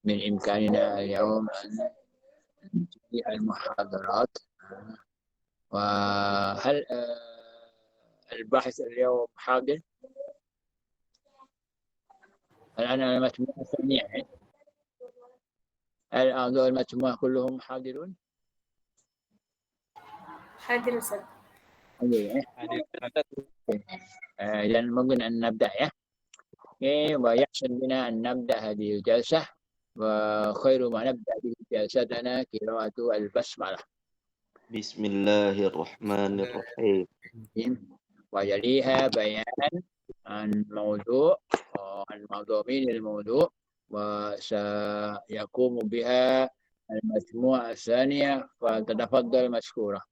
من إمكاننا اليوم أن نجري المحاضرات. وهل الباحث اليوم حاضر؟ الآن المجموعة الثانية، هل أعضاء المجموعة كلهم حاضرون؟ حاضر أستاذ. إذا ممكن أن نبدأ يا. ويحسن بنا أن نبدأ هذه الجلسة، وخير ما نبدأ به جلستنا قراءة البسملة. بسم الله الرحمن الرحيم. ويليها بيان عن موضوع من الموضوع، وسيقوم بها المجموعة الثانية، فلتتفضل مشكورة.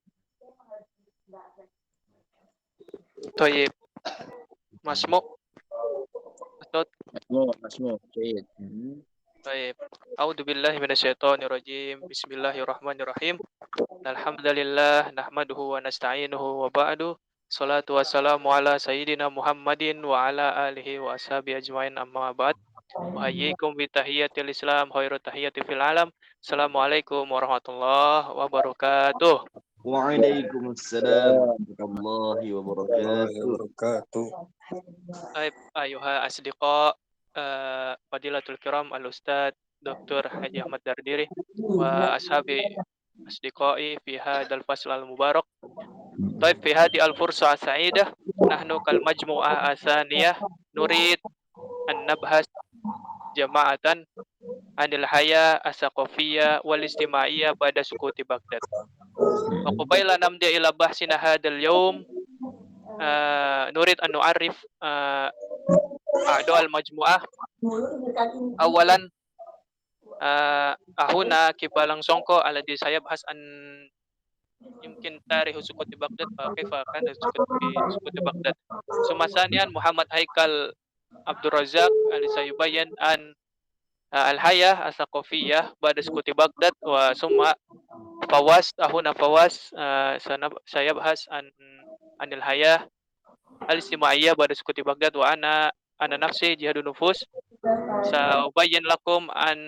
طيب مسموع أستاذ. مسموع جيد. طيب أعوذ بالله من الشيطان الرجيم. بسم الله الرحمن الرحيم. الحمد لله نحمده ونستعينه وبعد. صلاة والسلام على سيدنا محمد وعلى آله وأصحابه أجمعين أما بعد. أحييكم بتحية الإسلام خير تحية في العالم. السلام عليكم ورحمة الله وبركاته. وعليكم السلام ورحمة الله وبركاته. طيب أيها الأصدقاء فضيلة الكرام الأستاذ دكتور حاجي أحمد درديري وأصحابي أصدقائي في هذا الفصل المبارك. طيب في هذه الفرصة السعيدة نحن كالمجموعة الثانية نريد أن نبحث جماعة عن الحياة الثقافية والاجتماعية بعد سقوط بغداد. وقبيل أن نمضي إلى بحثنا هذا اليوم نريد أن نعرف أعضاء المجموعة. أولا هنا كبالان سونكو الذي سيبحث عن يمكن تاريخ سقوط بغداد وكيف كان سقوط بغداد. ثم ثانيا محمد هيكل عبد الرزاق الذي سيبين عن الحياة الثقافية بعد سقوط بغداد. وثم فواز سيبحث عن الحياة الاجتماعية بعد سقوط بغداد. وأنا نفسي جهاد النفوس سأبين لكم عن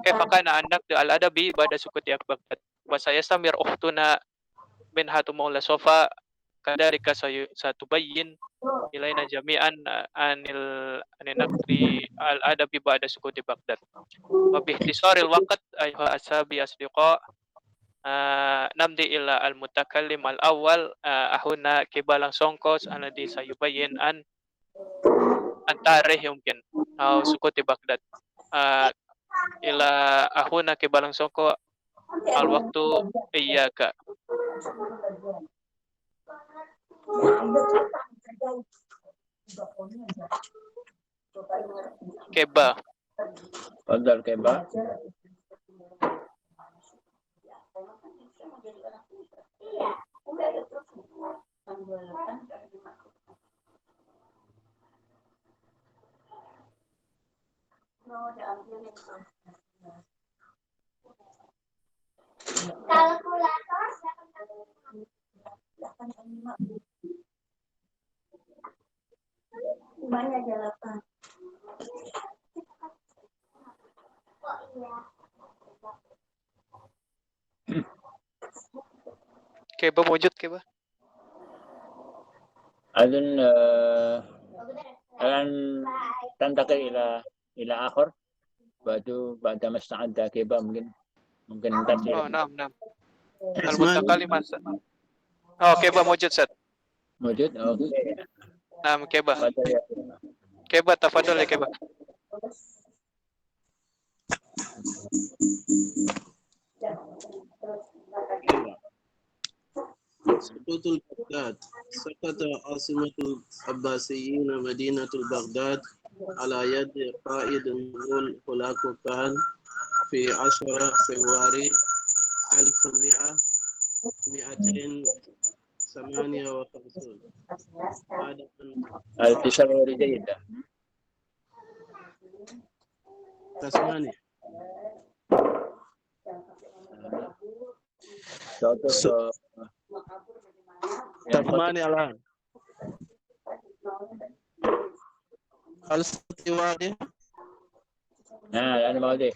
كيف كان النقد الأدبي بعد سقوط بغداد. وسيستمر أختنا منهة مولى صوفا كذلك ستبين إلينا جميعا عن النقد الأدبي بعد سقوط بغداد. وباختصار الوقت أيها أصحابي أصدقاء نمضي إلى المتكلم الأول أخونا كبالان سونكوس الذي سيبين عن تاريخ يمكن أو سقوط بغداد. إلى أخونا كبالان سونكو الوقت إياك. كبا تفضل كبا. Kalkulator banyak jalan. كيبا موجود كيبا؟ أظن الآن تنتقل إلى آخر بعد ما استعد كيبا ممكن ننتقل. نعم المتكلم كيبا موجود ست. موجود. أوكي. نعم كيبا تفضل يا كيبا. سقوط بغداد. سقط عاصمة العباسيين مدينة بغداد على يد قائد المغول هولاكو خان في 10 فبراير 1258 بعد أن التشرير جيدة. تسمعني. تسمعني الآن. هل صوتي واضح؟ الآن ماضي.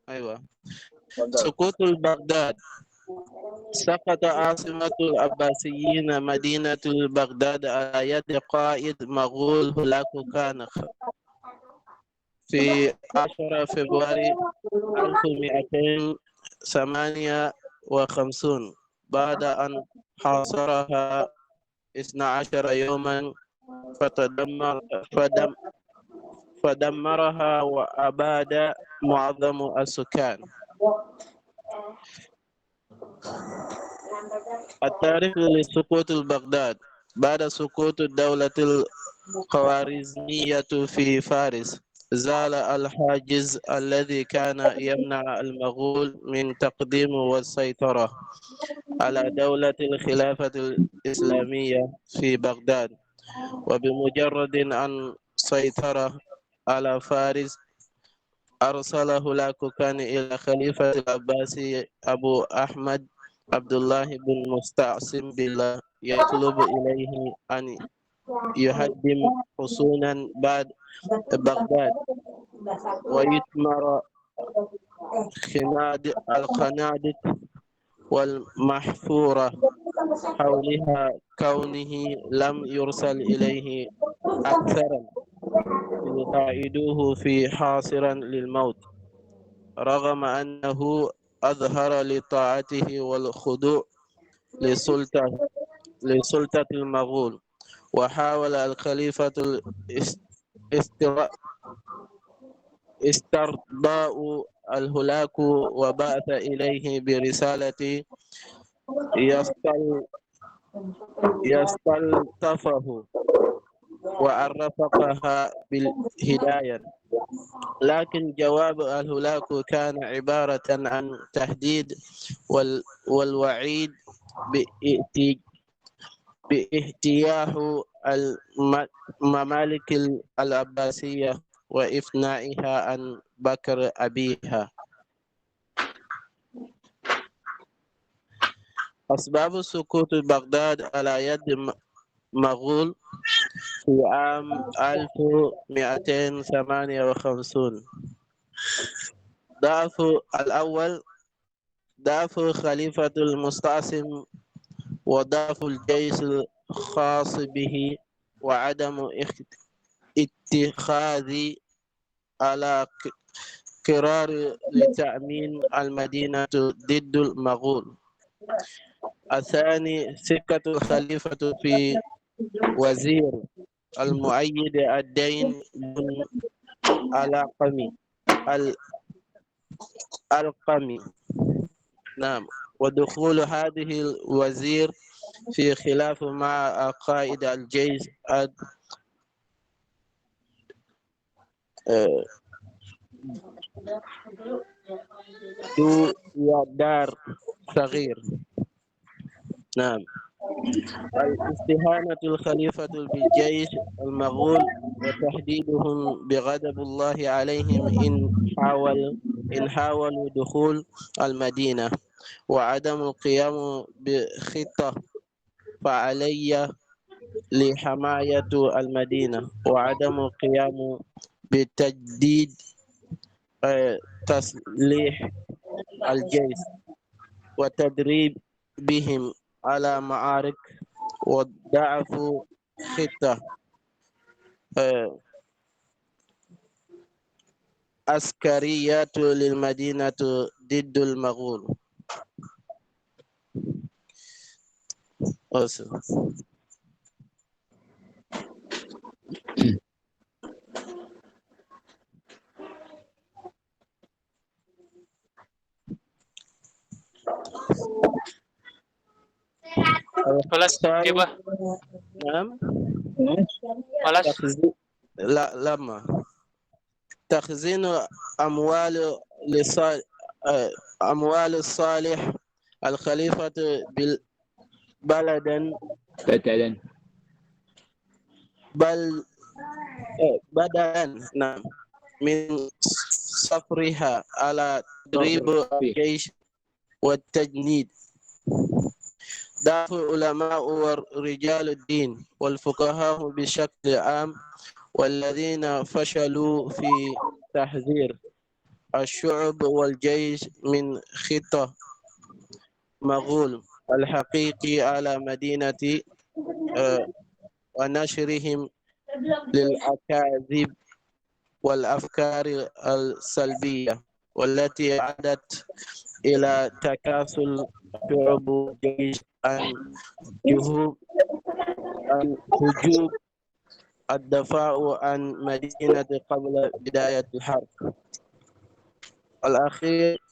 أيوة. تفضل. سقوط بغداد. سقط عاصمة العباسيين مدينة بغداد على يد قائد مغول هولاكو كانخ في 10 فبراير 1258 بعد أن حاصرها 12 يوما فدمرها وأباد معظم السكان. التاريخ لسقوط بغداد. بعد سقوط الدولة الخوارزمية في فارس زال الحاجز الذي كان يمنع المغول من تقديم والسيطرة على دولة الخلافة الإسلامية في بغداد، وبمجرد أن سيطر على فارس أرسل هولاكو كان إلى خليفة العباسي أبو أحمد عبد الله بن مستعصم بالله يطلب إليه أن يهدم حصونا بعد بغداد ويثمر الخنادق والمحفورة حولها كونه لم يرسل إليه أكثر يقاعدوه في حاصرا للموت، رغم أنه أظهر لطاعته والخضوع لسلطة المغول. وحاول الخليفة استرضاء الهولاك وبعث إليه برسالة يستلطفه وعرفها بالهداية، لكن جواب الهولاك كان عبارة عن تهديد والوعيد باجتياح الممالك العباسية وإفنائها عن بكر أبيها. أسباب سقوط بغداد على يد مغول في عام 1258. الأول ضعف خليفة المستعصم وضعف الجيش الخاص به وعدم اتخاذ على قرار لتأمين المدينة ضد المغول. الثاني ثقة الخليفة في وزير المؤيد الدين بن القمي. نعم. ودخول هذه الوزير في خلاف مع قائد الجيش ذو يدار صغير. نعم. الاستهانة الخليفة بالجيش المغول وتهديدهم بغضب الله عليهم إن حاولوا دخول المدينة، وعدم القيام بخطة فعلية لحماية المدينة، وعدم القيام بتجديد تسليح الجيش وتدريبهم على معارك، وضعف خطة عسكرية للمدينة ضد المغول. خلاص كيف؟ نعم. خلاص. لا لما تخزين أموال الصالح الخليفة بدلا نعم من صفرها على تدريب الجيش والتجنيد. ضعف العلماء ورجال الدين والفقهاء بشكل عام، والذين فشلوا في تحذير الشعب والجيش من خطة مغول الحقيقي على مدينة ونشرهم للأكاذيب والأفكار السلبية والتي عادت إلى تكاسل شعوب الجيش عن هجوم الدفاع عن مدينة قبل بداية الحرب. الأخير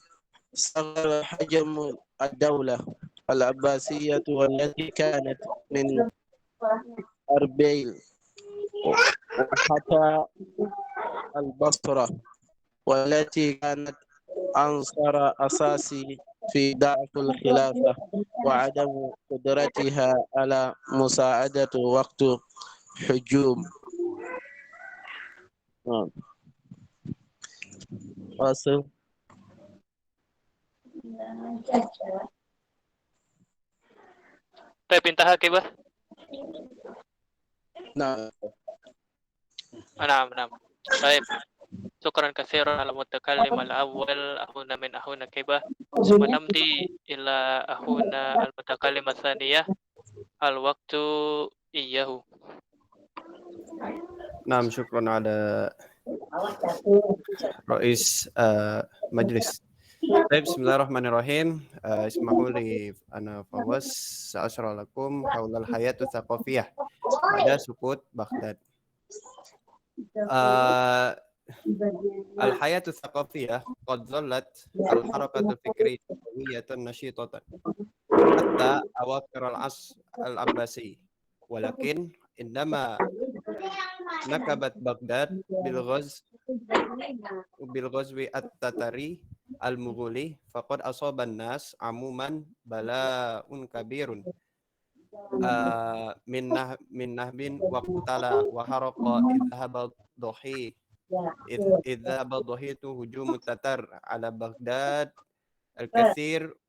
صغر حجم الدولة العباسية والتي كانت من أربيل حتى البصرة والتي كانت عنصر أساسي في ضعف الخلافة وعدم قدرتها على مساعدة وقت هجوم. واصل. طيب انتهى كيف؟ نعم. نعم. طيب شكرا كثيرا على المتكلم الأول أخونا من أخونا كيبة. ثم نمضي إلى أخونا المتكلم الثانية الوقت إياه. نعم، شكرا على رئيس مجلس. طيب بسم الله الرحمن الرحيم. اسمحوا لي أنا فواز سأشرح لكم حول الحياة الثقافية بعد سقوط بغداد. الحياة الثقافية قد ظلت الحركة الفكرية نشيطة حتى أواخر العصر العباسي، ولكن عندما نكبت بغداد بالغزو التتري المغولي فقد أصاب الناس عموما بلاء كبير من نهب واقتل وحرق إذ ذهب ضحية هجوم التتر على بغداد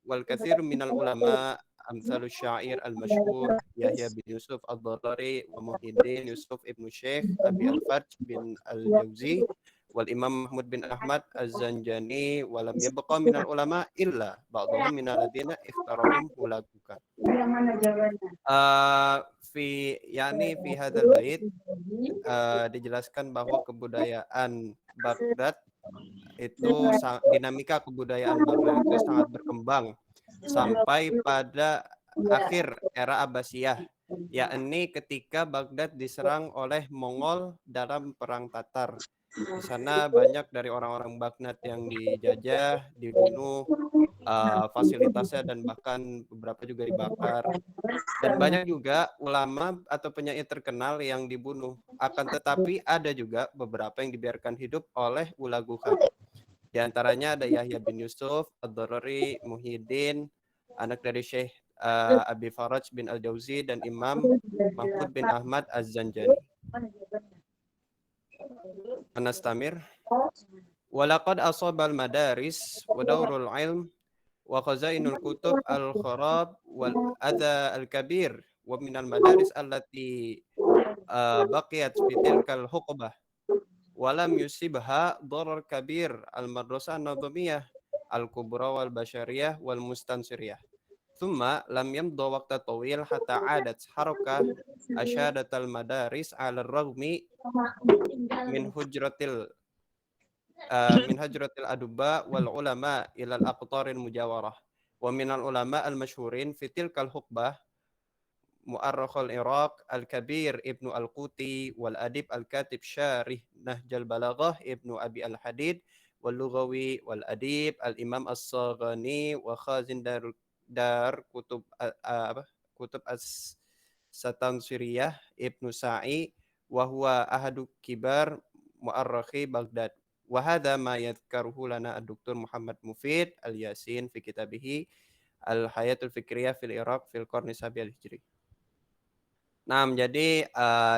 والكثير من العلماء أمثال الشاعر المشهور يحيى بن يوسف الضراري ومحي الدين يوسف ابن الشيخ أبي الفرج بن الجوزي والإمام محمود بن أحمد الزنجاني، ولم يبقى من العلماء إلا بعضهم من الذين اختارهم هلاكوكا. في هذا البait dijelaskan bahwa kebudayaan Baghdad itu dinamika kebudayaan Baghdad itu sangat berkembang sampai pada akhir era Abbasiyah, yakni ketika Baghdad diserang oleh Mongol dalam perang Tatar. Di sana banyak dari orang-orang Baghdad yang dijajah, dibunuh, fasilitasnya dan bahkan beberapa juga dibakar. Dan banyak juga ulama atau penyair terkenal yang dibunuh. Akan tetapi ada juga beberapa yang dibiarkan hidup oleh Ulagu Khan. Di antaranya ada Yahya bin Yusuf Ad-Darari, Muhyiddin, anak dari Syekh Abi Faraj bin Al-Jauzi, dan Imam Mahmud bin Ahmad Az-Zanjani. Anastamir. Walaqad asabal madaris wa daurul ilm wa khazainul kutub al-kharab wal adha al-kabir wa minal madaris allati baqiyat fi tilkal huqbah walam yusibha darar kabir al-madrasah an-nizamiyah al-kubra wal bashariyah wal mustansiriyah. Thumma lam yamda waqta tawil hatta adat harakah asyadatal madaris ala ragmi min hujratil aduba wal ulama ila al-aqtaril mujawarah wa min al-ulama al-mashhurin fi tilkal huqbah Mu'arrakh al-Iraq al-Kabir Ibnu al-Quti wal adib al-Katib Syarih Nahjal Balaghah Ibnu Abi al-Hadid wal Lughawi wal adib al-Imam as-Saghani wa khazin dar kutub as-Satansiriyah Ibnu Sa'i wa huwa ahadu kibar mu'arrakhi Baghdad. Wa hadha ma yadhkaruhu lana ad-Doktor Muhammad Mufid al-Yasin fi kitabihi Al-Hayatul Fikriyah fil Iraq fil Qarni Sabi al-Hijri. Nah, jadi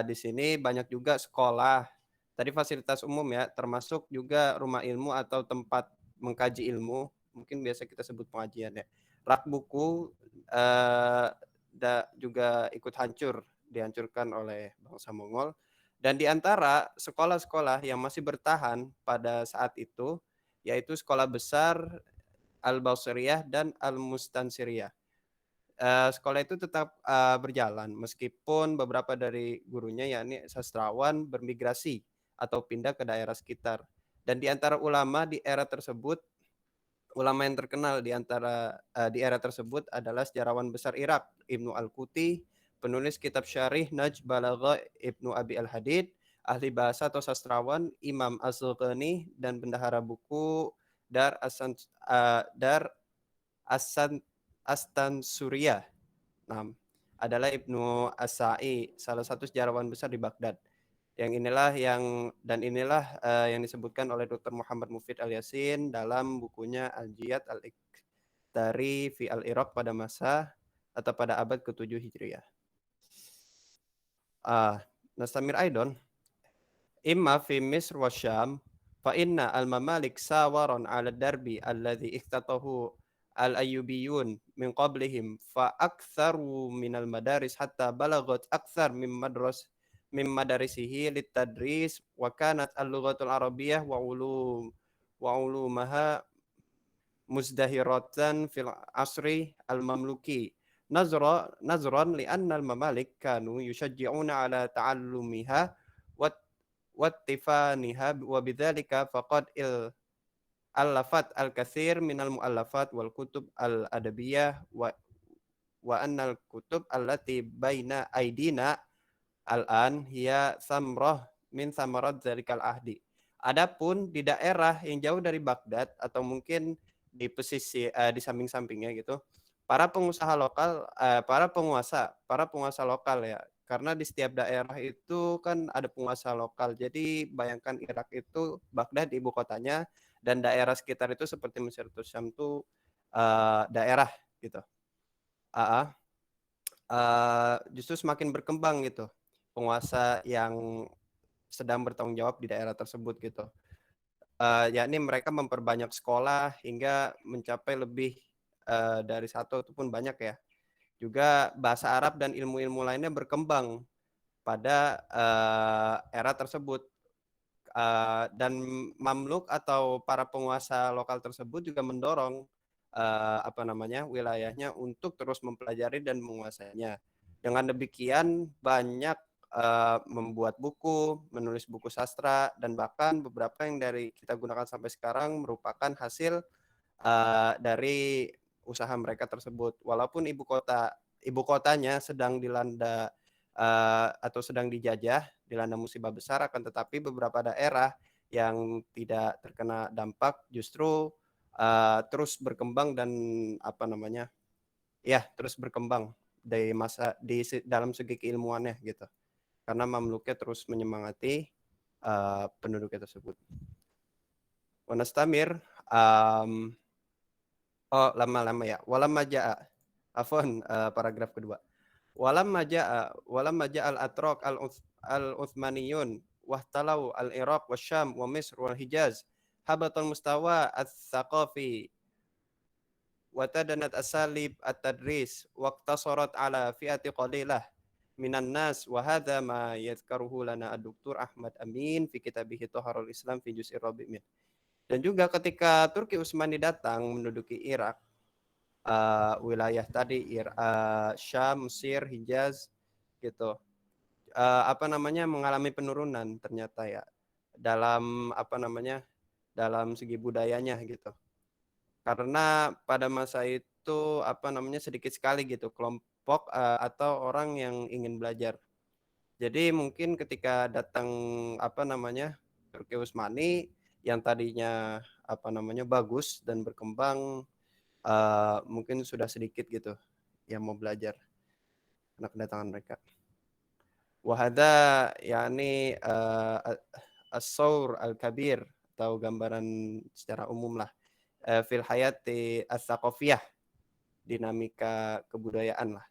di sini banyak juga sekolah. Tadi fasilitas umum ya, termasuk juga rumah ilmu atau tempat mengkaji ilmu. Mungkin biasa kita sebut pengajian ya. Rak buku juga ikut dihancurkan oleh bangsa Mongol. Dan di antara sekolah-sekolah yang masih bertahan pada saat itu, yaitu sekolah besar Al-Basriyah dan Al-Mustansiriyah. Sekolah itu tetap berjalan meskipun beberapa dari gurunya yakni sastrawan bermigrasi atau pindah ke daerah sekitar. Dan di antara ulama di era tersebut, ulama yang terkenal di era tersebut adalah sejarawan besar Irak Ibnu Al-Quti, penulis kitab Syarih Najm Balagha Ibnu Abi Al-Hadid, ahli bahasa atau sastrawan Imam Az-Zulqani, dan bendahara buku Dar Astan Surya. Nah, adalah Ibnu As-Sa'i, salah satu sejarawan besar di Baghdad. Inilah yang disebutkan oleh Dr. Muhammad Mufid Al-Yasin dalam bukunya Al-Jiyad Al-Iktari fi Al-Iraq pada masa atau pada abad ke-7 Hijriah. Nastamir Aidon, imma fi Misr wa Syam fa inna al-mamalik sawaran 'ala darbi alladhi ikhtatahu al-ayyubiyun min qablihim fa aktsaru min al-madaris hatta balagat aktsar min madarisihi litadris wa kanat al-lughatul arabiyyah wa ulumaha muzdahiratan fil asri al-mamluki nazran li anna al-mamalik kanu yushajji'una ala ta'allumiha wattifaniha wa bidzalika faqad allafat al-katsir minal muallafat wal kutub al-adabiyah wa annal kutub allati baina aidina al-an hiya samrah min samarat zalikal ahdi. Adapun di daerah yang jauh dari Baghdad atau mungkin di pesisir di samping-sampingnya gitu, para pengusaha lokal, para penguasa lokal ya, karena di setiap daerah itu kan ada penguasa lokal. Jadi bayangkan Irak itu Baghdad ibu kotanya, dan daerah sekitar itu seperti Mesir atau Syam itu daerah gitu. Justru semakin berkembang gitu penguasa yang sedang bertanggung jawab di daerah tersebut gitu. Yakni mereka memperbanyak sekolah hingga mencapai lebih dari satu ataupun banyak ya. Juga bahasa Arab dan ilmu-ilmu lainnya berkembang pada era tersebut. Dan Mamluk atau para penguasa lokal tersebut juga mendorong wilayahnya untuk terus mempelajari dan menguasainya. Dengan demikian banyak membuat buku, menulis buku sastra, dan bahkan beberapa yang dari kita gunakan sampai sekarang merupakan hasil dari usaha mereka tersebut. Walaupun ibu kotanya sedang dilanda atau sedang dilanda musibah besar, akan tetapi beberapa daerah yang tidak terkena dampak justru terus berkembang dan terus berkembang dalam segi keilmuannya gitu, karena Mamluknya terus menyemangati penduduknya tersebut. Wanastamir lama-lama ya. Walamma ja'a paragraf kedua. Walamma ja'a al-atraq al-Uthmaniyun wahtalau al-Iraq wa Syam wa Misr wal Hijaz habatal mustawa al-thaqafi wa tadanat asalib at-tadris wa iqtasarat ala fi'ati qalilah minan nas wa hadha ma yadhkaruhu lana ad-Doktor Ahmad Amin fi kitabih Thaharul Islam fi juz'ir rabi' min. Dan juga ketika Turki Utsmani datang menduduki Irak, wilayah tadi Syam, Mesir, Hijaz gitu, mengalami penurunan ternyata ya dalam dalam segi budayanya gitu. Karena pada masa itu sedikit sekali gitu kelompok atau orang yang ingin belajar. Jadi mungkin ketika datang Turki Utsmani yang tadinya bagus dan berkembang, mungkin sudah sedikit gitu yang mau belajar karena kedatangan mereka. Wahada yakni as-saur al-kabir atau gambaran secara umum lah fil hayati as-saqafiyah, dinamika kebudayaan lah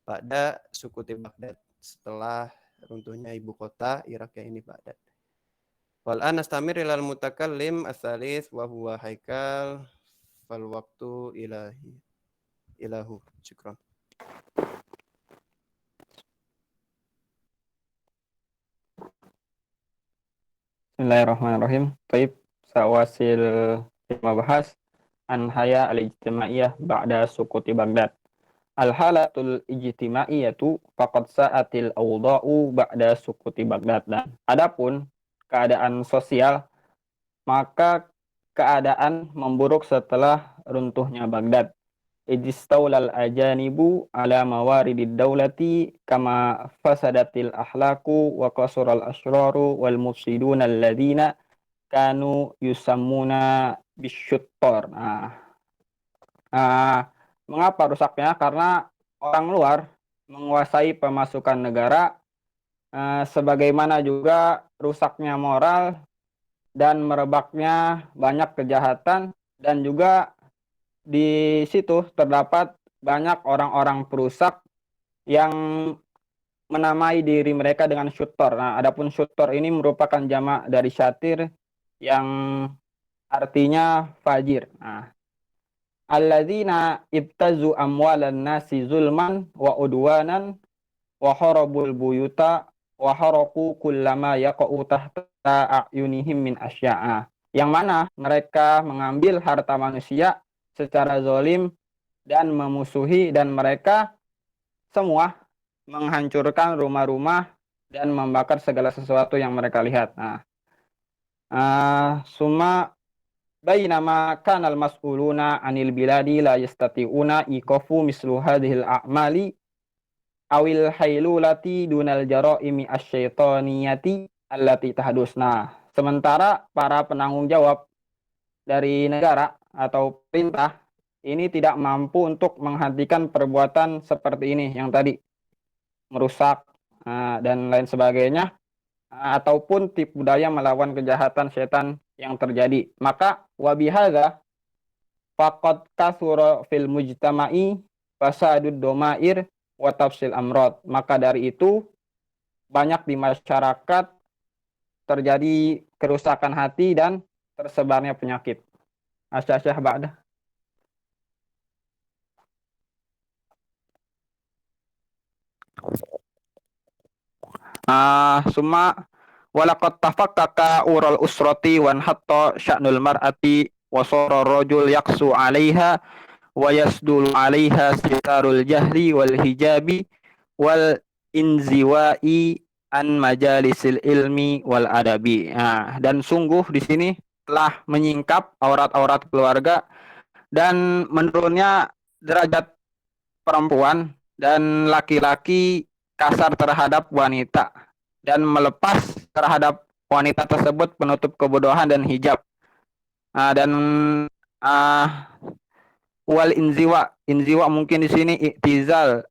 pada suku Baghdad setelah runtuhnya ibu kota Irak yang ini Baghdad. Wal an nastamir ilal mutakallim ats-tsalits wa huwa haikal fal waqtu ilahu. Syukran. Bismillahirrahmanirrahim. Baik, sawasil bahas an haya al-ijtimaiyah ba'da sukuti Baghdad. Al-halatul ijtimaiyatu faqad sa'atil awda'u ba'da sukuti Baghdad. Dan adapun keadaan sosial, maka keadaan memburuk setelah runtuhnya Baghdad. Ijistawlal ajanibu ala mawaridid daulati kama fasadatil ahlaku wa qasural asyraru wal mufsiduna alladhina kanu yusammuna bisyuttor. Mengapa rusaknya? Karena orang luar menguasai pemasukan negara, sebagaimana juga rusaknya moral dan merebaknya banyak kejahatan, dan juga di situ terdapat banyak orang-orang perusak yang menamai diri mereka dengan syutor. Nah, adapun syutor ini merupakan jamak dari syatir yang artinya fajir. Nah, alladzina ibtazu amwalan nasi zulman wa udwanan wa harabul buyuta wa haraku kullama yaqa'u tahta a'yunihim min asya'a. Yang mana mereka mengambil harta manusia secara zalim dan memusuhi, dan mereka semua menghancurkan rumah-rumah dan membakar segala sesuatu yang mereka lihat. Summa bainama kanal mas'uluna anil biladi la yastati'una ikofu mislu hadhil a'mali awil hailulati dunal jaraimi asyaitoniyati allati tahdusna. Sementara para penanggung jawab dari negara atau perintah ini tidak mampu untuk menghentikan perbuatan seperti ini yang tadi, merusak dan lain sebagainya, ataupun tipu daya melawan kejahatan setan yang terjadi. Maka wabihadza faqad katsura fil mujtama'i fasadud domair wa tafsil amrod. Maka dari itu banyak di masyarakat terjadi kerusakan hati dan tersebarnya penyakit. Asy-Syaikh ba'da. Summa walaqad tafakkaka ural usrati wan hatta sya'nul mar'ati wa sara rajul yaqsu 'alaiha wa yasdul 'alaiha sitarul jahli wal hijabi wal inziwa'i an majalisil ilmi wal adabi. Dan sungguh di sini telah menyingkap aurat-aurat keluarga dan menurunnya derajat perempuan dan laki-laki kasar terhadap wanita, dan melepas terhadap wanita tersebut penutup kebodohan dan hijab. Dan wal inziwa mungkin di sini i'tizal,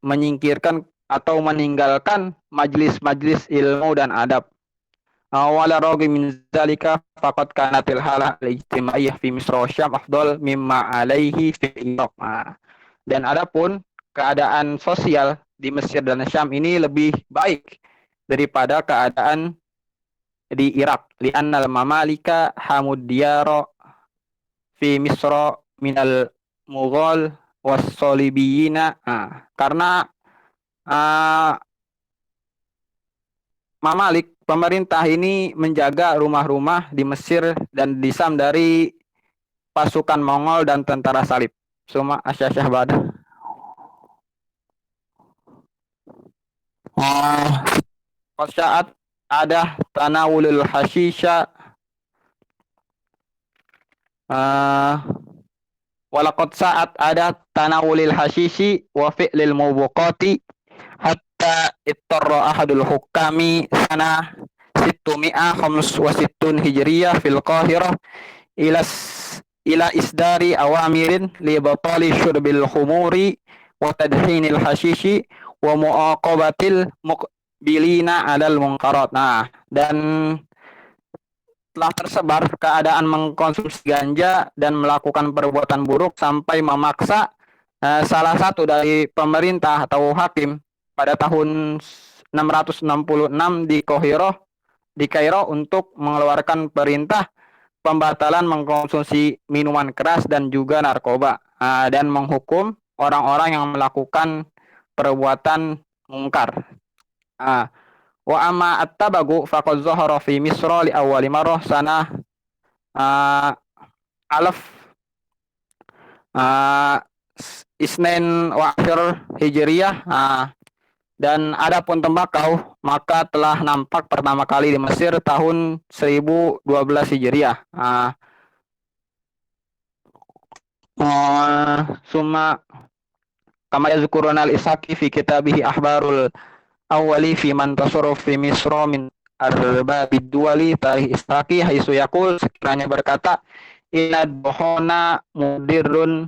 menyingkirkan atau meninggalkan majlis-majlis ilmu dan adab. Wala raghi min zalika faqad kanatil halah al-ijtimaiyah fi Misr wa Syam afdal mimma alaihi fi Iraq. Dan adapun keadaan sosial di Mesir dan Syam ini lebih baik daripada keadaan di Irak. Li'annal mamalika hamud diyara fi Misr minal Mughal was-Salibiyina. Karena mamalik, pemerintah ini menjaga rumah-rumah di Mesir dan di Syam dari pasukan Mongol dan tentara salib. Suma Asy-Syaikh ba'da. Saat ada tanawulul hasisha walaqad saat ada tanawulil hasisi wa fi'lil mubuqati hatta ittarra ahadul hukami sana 665 hijriyah fil Qahirah ila isdari awamirin li batali syurbil khumuri wa tadhinil hashishi wa muaqabatil muqbilina 'alal munkarat. Dan telah tersebar keadaan mengkonsumsi ganja dan melakukan perbuatan buruk sampai memaksa salah satu dari pemerintah atau hakim pada tahun 666 di Kairo untuk mengeluarkan perintah pembatalan mengkonsumsi minuman keras dan juga narkoba, dan menghukum orang-orang yang melakukan perbuatan mungkar. Wa amma at-tabagu faqad zahara fi Misra li awwali marrah sanah alaf Isnin wa akhir Hijriyah. Dan adapun tembakau maka telah nampak pertama kali di Mesir tahun 1012 Hijriah. Summa kama yazkuruna al-Isaki fi kitabihi Ahbarul Awwali fi man tasarruf fi Misra min arbabid duwali tarikh Isaki haitsu yaqul, sekiranya berkata inna duhona mudirrun